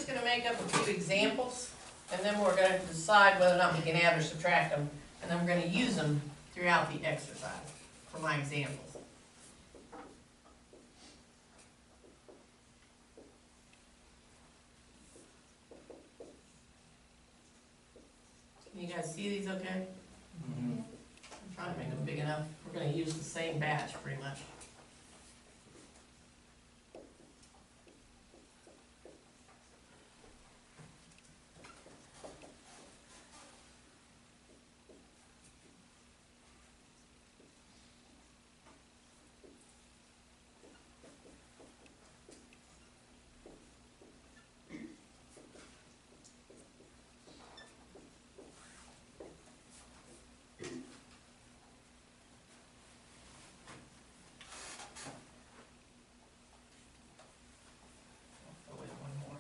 just going to make up a few examples, and then we're going to decide whether or not we can add or subtract them, and then we're going to use them throughout the exercise for my examples. Can you guys see these okay? Mm-hmm. I'm trying to make them big enough. We're going to use the same batch pretty much. Oh, wait, one more.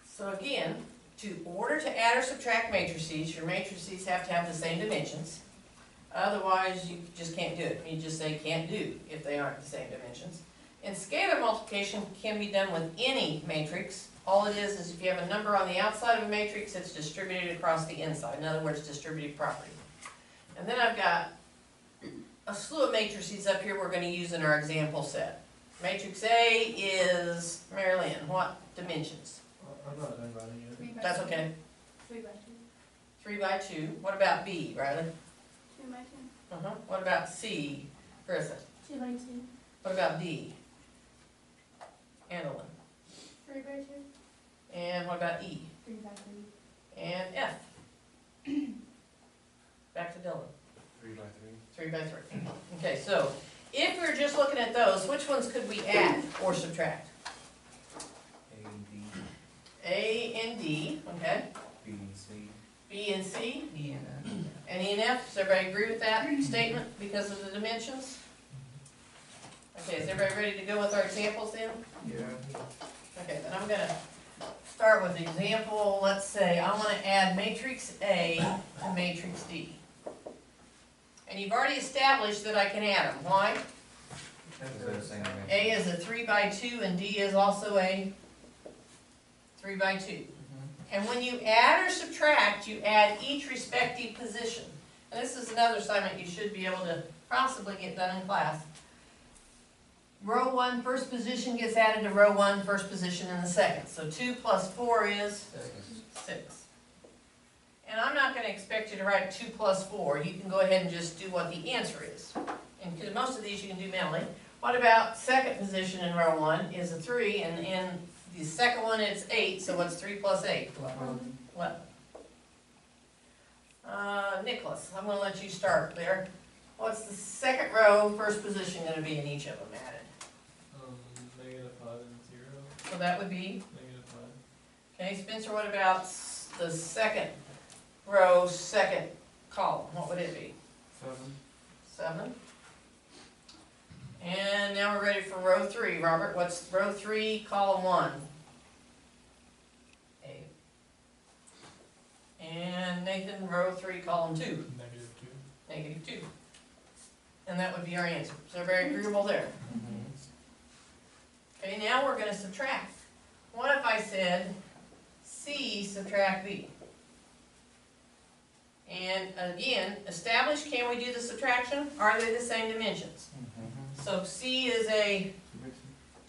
So again, in order to add or subtract matrices, your matrices have to have the same dimensions. Otherwise, you just can't do it. You just say can't do if they aren't the same dimensions. And scalar multiplication can be done with any matrix. All it is if you have a number on the outside of a matrix, it's distributed across the inside. In other words, distributive property. And then I've got a slew of matrices up here we're going to use in our example set. Matrix A is, Mary Lynn, what dimensions? I'm not done writing yet. That's okay. 3 by 2. 3 by 2. What about B, Riley? 2 by 2. What about C, Carissa? 2 by 2. What about D? Annalyn. 3 by 2. And what about E? 3 by 3. And F? Back to Dylan. 3 by 3 by 3. Okay, so if we're just looking at those, which ones could we add or subtract? 3. A and B. A and D, okay. B and C. B and C. E and F. And E and F. Does everybody agree with that statement because of the dimensions? Okay, is everybody ready to go with our examples then? Yeah. Okay, then I'm going to start with the example. Let's say I want to add matrix A to matrix D. And you've already established that I can add them. Why? They're the same dimension. A is a 3 by 2 and D is also a 3 by 2. And when you add or subtract, you add each respective position. And this is another assignment you should be able to possibly get done in class. Row 1, first position gets added to row 1, first position in the second. So 2 plus 4 is 6. And I'm not going to expect you to write 2 plus 4. You can go ahead and just do what the answer is. And because most of these you can do mentally. What about second position in row 1 is a 3, and in the second one it's 8, so what's 3 plus 8? 11. Nicholas, I'm going to let you start there. What's the second row, first position going to be in each of them added? -5 and 0. So that would be, -5. okay, Spencer, what about the second row, second column? What would it be? 7. And now we're ready for row 3. Robert, what's row 3, column 1? 8. And Nathan, row 3, column 2? -2. -2. And that would be our answer. So very agreeable there. Okay, now we're going to subtract. What if I said C subtract B? And again, establish, can we do the subtraction? Are they the same dimensions? So C is a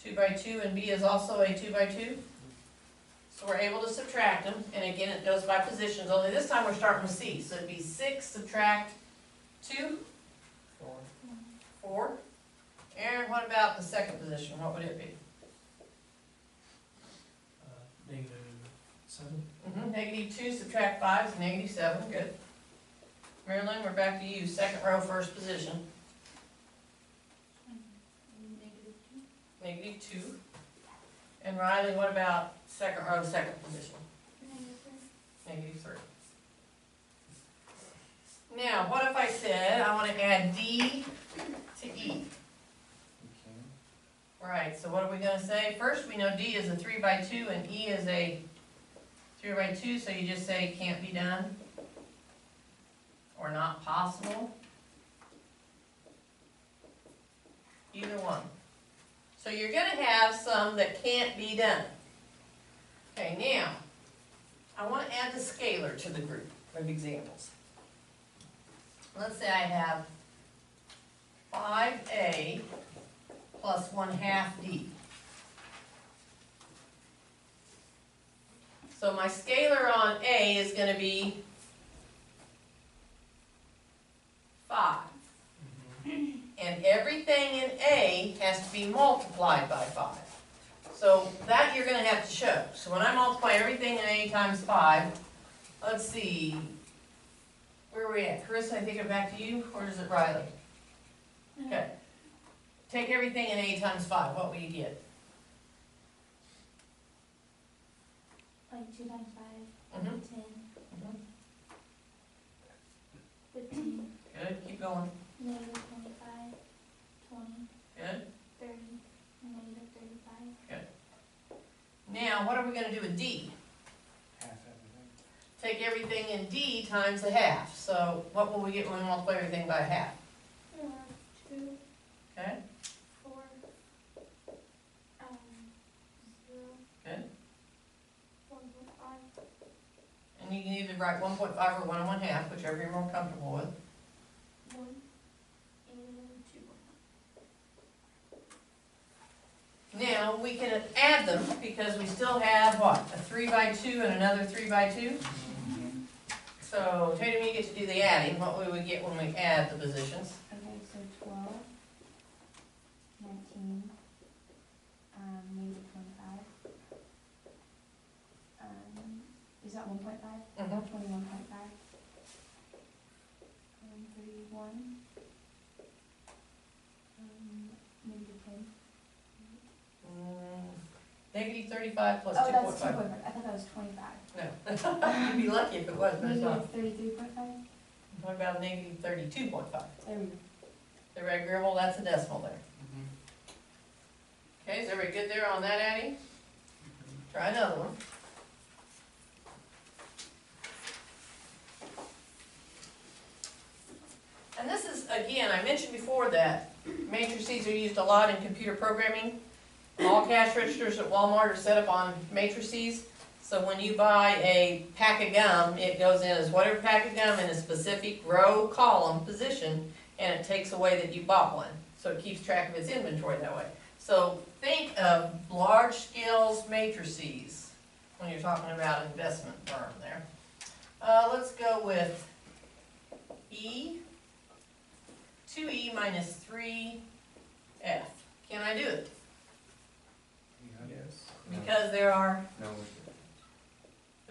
2 by 2 and B is also a 2 by 2. So we're able to subtract them. And again, it goes by positions. Only this time we're starting with C. So it'd be 6 subtract 2. 4. Aaron, what about the second position? What would it be? -7. -2 subtract 5 is -7. Good. Marilyn, we're back to you. Second row, first position. -2. And Riley, what about second row, second position? -3. Now, what if I said I want to add D to E? Right, so what are we gonna say? First, we know D is a 3 by 2 and E is a 3 by 2, so you just say can't be done or not possible. Either one. So you're gonna have some that can't be done. Okay, now, I wanna add the scalar to the group of examples. Let's say I have 5A plus 1/2 D. So my scalar on A is gonna be 5. And everything in A has to be multiplied by 5. So that you're gonna have to show. So when I multiply everything in A times 5, let's see, where are we at? Chris, I take it back to you, or is it Riley? Okay. Take everything in A times 5, what will you get? Like 2 times 5, Mhm. 10, Mhm. 15, Good, keep going. negative 25, 20, Good. 30, negative 35. Now, what are we gonna do with D? Half everything. Take everything in D times a half. So what will we get when we multiply everything by a half? 2, Okay, 4, 0, good. 1.5, And you can either write 1.5 or 1 and 1/2, whichever you're more comfortable with. 1, and 2.5. Now, we can add them because we still have what? A 3 by 2 and another 3 by 2? So, Tatum, you get to do the adding. What will we get when we add the positions? Okay, so 12, 19, negative 25. Is that 1.5? Mhm. 21.5. 31. Negative 10. Negative 35 plus Oh, that's 2.5. 2.5. I thought that was 25. No. You'd be lucky if it was, but it's not. Negative 33.5. I'm talking about negative 32.5. There we go. Everybody agreeable? That's a decimal there. Okay, is everybody good there on that adding? Try another one. And this is, again, I mentioned before that matrices are used a lot in computer programming. All cash registers at Walmart are set up on matrices. So when you buy a pack of gum, it goes in as whatever pack of gum in a specific row, column, position, and it takes away that you bought one. So it keeps track of its inventory that way. So think of large scale matrices when you're talking about an investment firm there. Let's go with E. 2E minus 3F. Can I do it? Yes. Because there are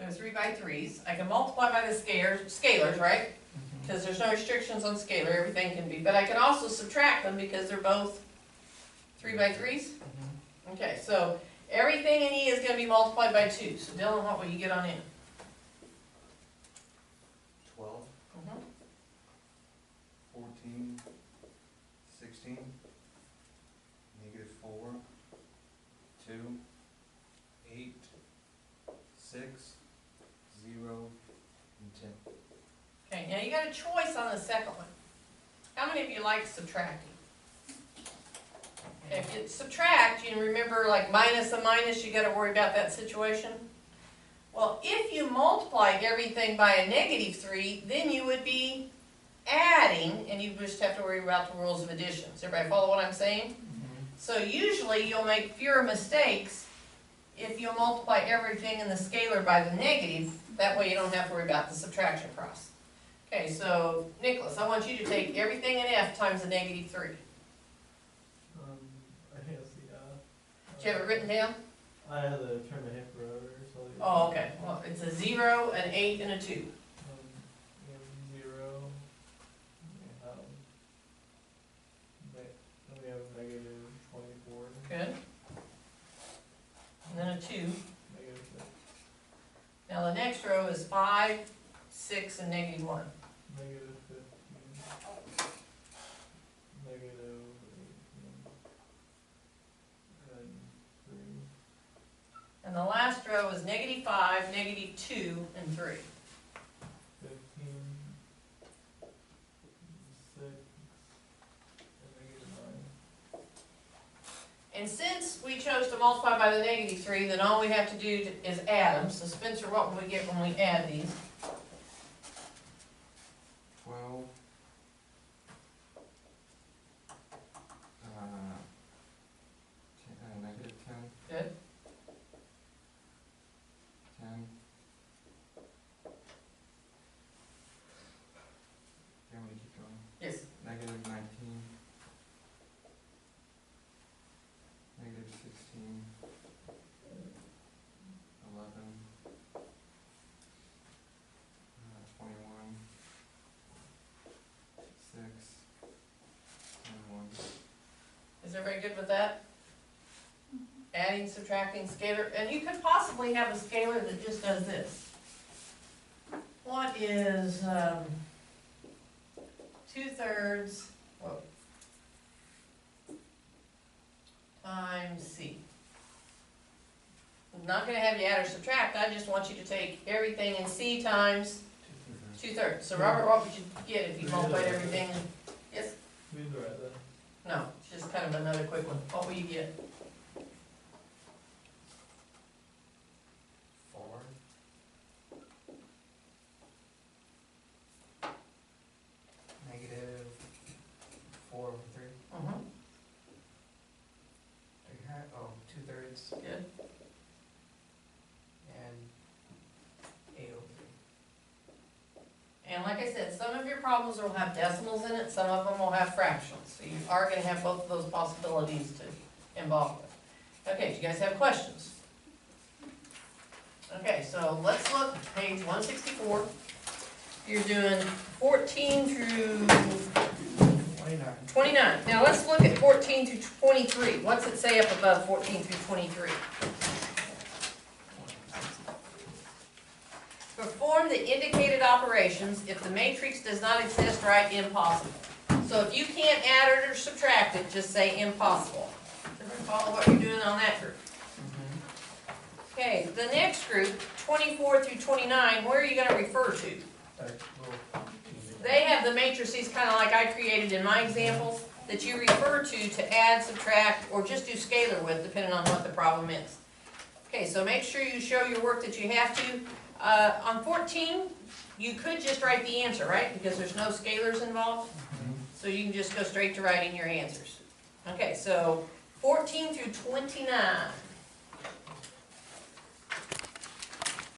3 by 3s. I can multiply by the scalars, right? Because there's no restrictions on scalar, everything can be. But I can also subtract them because they're both 3 by 3s. Okay, so everything in E is going to be multiplied by 2. So Dylan, what will you get on N? 12, 14, 16, negative 4, 2, 8, 6, 0, and 10. Okay, now you got a choice on the second one. How many of you like subtracting? Okay, if you subtract, you remember like minus a minus, you got to worry about that situation. Well, if you multiplied everything by a negative 3, then you would be adding, and you just have to worry about the rules of addition. Does everybody follow what I'm saying? So usually you'll make fewer mistakes if you multiply everything in the scalar by the negative. That way you don't have to worry about the subtraction cross. Okay, so Nicholas, I want you to take everything in F times a negative 3. I guess, yeah. Do you have it written down? I had to turn my hip over, so. Oh, okay. Well, it's a 0, an 8, and a 2. 0. Then we have negative 24. Good. And then a 2. Negative 6. Now the next row is 5, 6, and negative 1. Negative 15. Negative 18. 5, -2, and 3. 15, 6, and -9. And since we chose to multiply by the -3, then all we have to do is add them. So Spencer, what will we get when we add these? 12. -10. Good. 10. Can we keep going? Yes. -19. -16. 11. 21. 6. And 1. Is everybody good with that? Adding, subtracting, scalar, and you could possibly have a scalar that just does this. What is, 2/3, whoa, times C? I'm not gonna have you add or subtract, I just want you to take everything in C times 2/3. So Robert, what would you get if you multiplied everything? Yes? We did the right then. No, just kind of another quick one. What will you get? 4. -4/3. Mm-hmm, Oh, 2/3 good. and 8/3. And like I said, some of your problems will have decimals in it, some of them will have fractions. So you are gonna have both of those possibilities to involve with. Okay, do you guys have questions? Okay, so let's look, page 164. You're doing 14 through 29. 29. Now let's look at 14 through 23. What's it say up above 14 through 23? Perform the indicated operations if the matrix does not exist, write impossible. So if you can't add it or subtract it, just say impossible. Follow what you're doing on that group. Okay, the next group, 24 through 29, where are you going to refer to? They have the matrices kind of like I created in my examples that you refer to add, subtract, or just do scalar with, depending on what the problem is. Okay, so make sure you show your work that you have to. On 14, you could just write the answer, right? Because there's no scalars involved. So you can just go straight to writing your answers. Okay, so 14 through 29.